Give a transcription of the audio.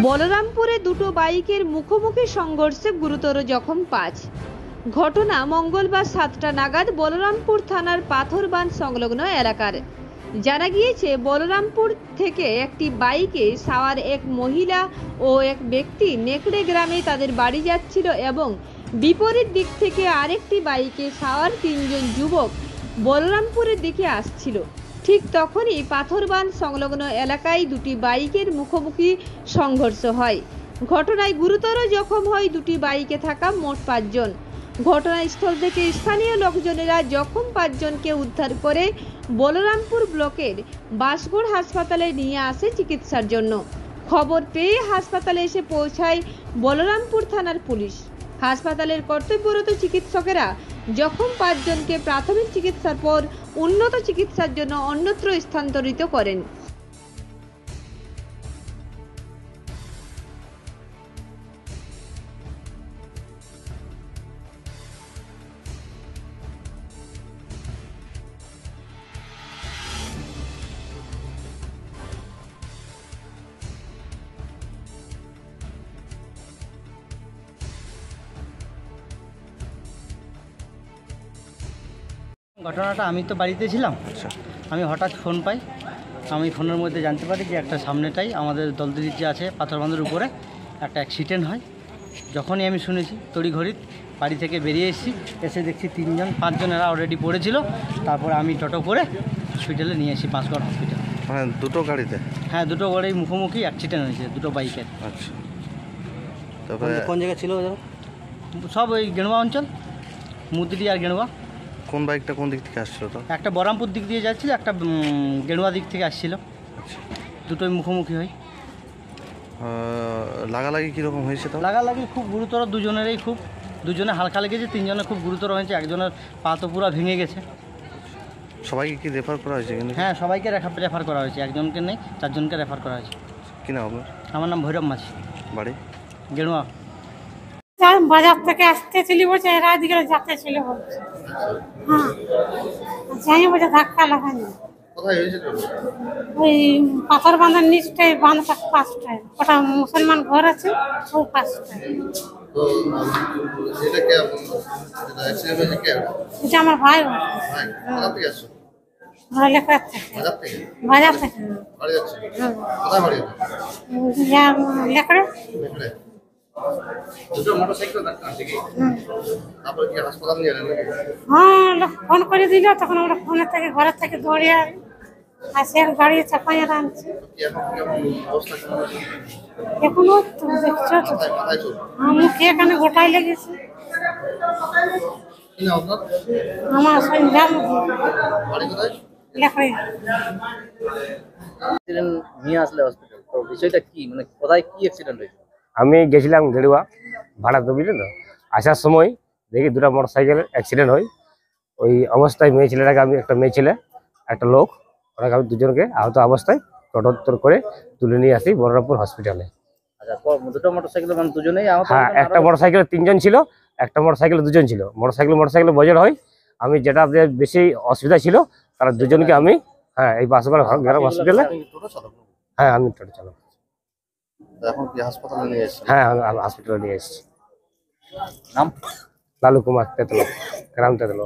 বলরামপুরে দুটো বাইকের মুখোমুখি সংঘর্ষে গুরুতর জখম ৫। ঘটনা মঙ্গলবার ৭টা নাগাদ বলরামপুর থানার পাথরবাঁধ সংলগ্ন এলাকার। জানা গিয়েছে, বলরামপুর থেকে একটি বাইকে সাওয়ার এক মহিলা ও এক ব্যক্তি নেকড়ে গ্রামে তাদের বাড়ি যাচ্ছিল এবং বিপরীত দিক থেকে আরেকটি বাইকে সাওয়ার ৩জন যুবক বলরামপুরের দিকে আসছিল। ঠিক তখনই পাথরবাঁধ সংলগ্ন এলাকায় দুটি বাইকের মুখোমুখি সংঘর্ষ হয়। ঘটনায় গুরুতর জখম হয় দুটি বাইকে থাকা মোট ৫ জন। ঘটনাস্থল থেকে স্থানীয় লোকজনেরা জখম ৫ জনকে উদ্ধার করে বলরামপুর ব্লকের বাসগড় হাসপাতালে নিয়ে আসে চিকিৎসার জন্য। খবর পেয়ে হাসপাতালে এসে পৌঁছায় বলরামপুর থানার পুলিশ। হাসপাতালের কর্তব্যরত চিকিৎসকেরা জখম ৫ জনকে প্রাথমিক চিকিৎসার পর উন্নত চিকিৎসার জন্য অন্যত্র স্থানান্তরিত করেন। ঘটনাটা আমি তো বাড়িতে ছিলাম। আমি হঠাৎ ফোন পাই। আমি ফোনের মধ্যে জানতে পারি যে একটা সামনেটাই আমাদের দলদির যে আছে পাথরবাঁধের উপরে একটা অ্যাক্সিডেন্ট হয়। যখনই আমি শুনেছি তড়িঘড়ি বাড়ি থেকে বেরিয়ে এসে দেখছি ৫ জন এরা অলরেডি পড়েছিল। তারপরে আমি টোটো করে হসপিটালে নিয়ে এসি, বাসগড় হসপিটাল। মানে দুটো গাড়িতে? হ্যাঁ, দুটো গাড়ি মুখোমুখি অ্যাক্সিডেন্ট হয়েছে, দুটো বাইকের। আচ্ছা, তবে কোন জায়গায় ছিল? সব ওই গেণুয়া অঞ্চল, মুদরি আর গেণুয়া। কোন বাইকটা কোন দিক থেকে আসছিল? তো একটা বহরমপুর দিক দিয়ে যাচ্ছিল, একটা গেণুয়া দিক থেকে আসছিল। আচ্ছা, দুটোই মুখোমুখি হয়। লাগালাগি কীরকম হয়েছে? তো লাগালাগি খুব গুরুতর, দুজনেরই দুজনে হালকা লেগেছে, 3 জনে খুব গুরুতর হয়েছে। একজনের পা তো পুরো ভেঙে গেছে। সবাইকে কি রেফার করা হয়েছে? কিন্তু হ্যাঁ, সবাইকে রেফার করা হয়েছে, একজনকে নেই, 4 জনকে রেফার করা হয়েছে। কি নাম আপনার? আমার নাম ভৈরব মাঝি, বাড়ি গেণুয়া। বাজার থেকে আসতেছিলি বলছে, এরা এদিকে যাতে ছিল বলছে। হ্যাঁ, যাই বলছে ধাক্কা লাগানি। কোথায় হয়েছে? ওই পাথর বাঁধার নিচটাই, বাঁধটা পাশটায়, ওটা মুসলমান ঘর আছে ওই পাশটায়। তো এটা কে এটা অ্যাক্সিডেন্ট হয়েছে? কে? এটা আমার ভাই। ভাই কোথা থেকে আসছো? লেখার থেকে। বাজার থেকে? বাজার থেকে। বাড়ি যাচ্ছে? কোথায় বাড়ি? লেখারে। এখানে দুটো মোটরসাইকেল ধাক্কা ঠিক। তারপর কি হাসপাতাল নিয়ে গেলেন? হ্যাঁ, ফোন করে দিল, তখন আমরা ফোনের থেকে ঘরের থেকে দৌড়িয়ে আসে গাড়ি চাপাইয়ে আনছে। অবস্থা কেমন? এখনো তো দেখছো তো, মাথায় চোখ? মুখে এখানে গোটাই লেগেছে। কি না আপনার? আমার সঞ্জাম বাড়ি কোথায়? লেখারে। অ্যাক্সিডেন্ট নিয়ে আসলে হসপিটাল, তো বিষয়টা কি, মানে কোথায় কি অ্যাক্সিডেন্ট হয়েছে? আমি গেছিলাম গেরুয়া ভাড়া তো, বুঝলেন তো। আসার সময় দেখি দুটা মোটরসাইকেল অ্যাক্সিডেন্ট হয়। ওই অবস্থায় মেয়ে ছেলেটাকে, আমি একটা মেয়ে ছেলে একটা লোক, ওনাকে আমি দুজনকে আহত অবস্থায় টোটোত্তর করে তুলে নিয়ে আসি বলরামপুর হসপিটালে। আচ্ছা, দুটো মোটরসাইকেল মানে দুজনেই আহত? হ্যাঁ, একটা মোটরসাইকেলে 3 জন ছিল, একটা মোটরসাইকেলে 2 জন ছিল। মোটরসাইকেল বজর হয়। আমি যেটা বেশি অসুবিধা ছিল তারা দুজনকে আমি এই বাসগড় হসপিটালে। হ্যাঁ, আমি টোটো চালক। এখন কি হাসপাতালে নিয়ে এসেছেন? হ্যাঁ, আমি হসপিটালে নিয়ে এসেছি। নাম? লালু কুমার তেতলো, গ্রাম তেতলো।